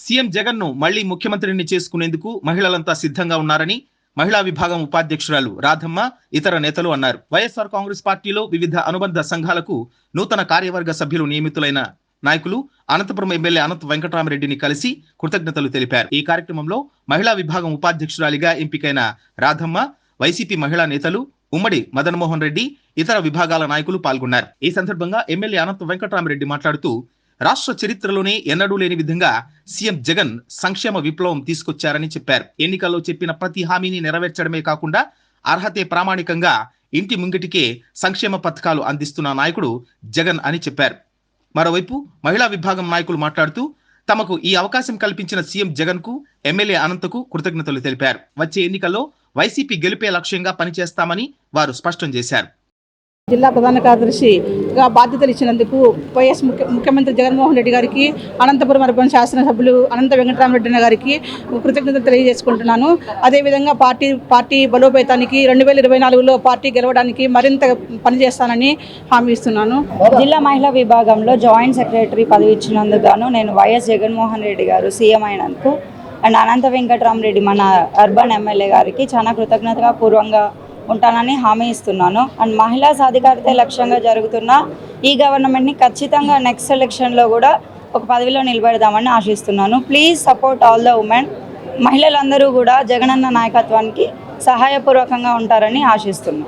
CM Jagan ను మళ్లీ ముఖ్యమంత్రిని చేసుకునేందుకు మహిళలంతా సిద్ధంగా ఉన్నారని మహిళా విభాగం ఉపాధ్యక్షురాలు రాధమ్మ ఇతర నేతలు అన్నారు. వైఎస్ఆర్ కాంగ్రెస్ పార్టీలో వివిధ అనుబంధ సంఘాలకు నూతన కార్యవర్గ సభ్యులు నియమితులైన నాయకులు అనంతపురం ఎమ్మెల్యే అనంత వెంకటరామరెడ్డిని కలిసి కృతజ్ఞతలు తెలిపారు. ఈ కార్యక్రమంలో మహిళా విభాగం ఉపాధ్యక్షురాలిగా ఎంపికైన రాధమ్మ, వైసీపీ మహిళా నేతలు, ఉమ్మడి మదన్మోహన్ రెడ్డి, ఇతర విభాగాల నాయకులు పాల్గొన్నారు. ఈ సందర్భంగా ఎమ్మెల్యే అనంత వెంకటరామరెడ్డి మాట్లాడుతూ రాష్ట్ర చరిత్రలోనే ఎన్నడూ లేని విధంగా సీఎం జగన్ సంక్షేమ విప్లవం తీసుకొచ్చారని చెప్పారు. ఎన్నికల్లో చెప్పిన ప్రతి హామీని నెరవేర్చడమే కాకుండా అర్హతే ప్రామాణికంగా ఇంటి ముంగిటికే సంక్షేమ పథకాలు అందిస్తున్న నాయకుడు జగన్ అని చెప్పారు. మరోవైపు మహిళా విభాగం నాయకులు మాట్లాడుతూ తమకు ఈ అవకాశం కల్పించిన సీఎం జగన్ కు, ఎమ్మెల్యే అనంతకు కృతజ్ఞతలు తెలిపారు. వచ్చే ఎన్నికల్లో వైసీపీ గెలిపే లక్ష్యంగా పనిచేస్తామని వారు స్పష్టం చేశారు. జిల్లా ప్రధాన కార్యదర్శిగా బాధ్యతలు ఇచ్చినందుకు వైఎస్ ముఖ్యమంత్రి జగన్మోహన్ రెడ్డి గారికి, అనంతపురం అర్బన్ శాసనసభ్యులు అనంత వెంకటరామరెడ్డి గారికి కృతజ్ఞతలు తెలియజేసుకుంటున్నాను. అదేవిధంగా పార్టీ బలోపేతానికి 2024లో పార్టీ గెలవడానికి మరింత పనిచేస్తానని హామీ ఇస్తున్నాను. జిల్లా మహిళా విభాగంలో జాయింట్ సెక్రటరీ పదవి ఇచ్చినందుకు గాను నేను వైఎస్ జగన్మోహన్ రెడ్డి గారు సీఎం అయినందుకు అండ్ అనంత వెంకటరామరెడ్డి మన అర్బన్ ఎమ్మెల్యే గారికి చాలా కృతజ్ఞతగా పూర్వంగా ఉంటానని హామీ ఇస్తున్నాను. అండ్ మహిళా సాధికారత లక్ష్యంగా జరుగుతున్న ఈ గవర్నమెంట్ని ఖచ్చితంగా నెక్స్ట్ ఎలక్షన్లో కూడా ఒక పదవిలో నిలబెడదామని ఆశిస్తున్నాను. Please support all the women. మహిళలందరూ కూడా జగనన్న నాయకత్వానికి సహాయపూర్వకంగా ఉంటారని ఆశిస్తున్నాను.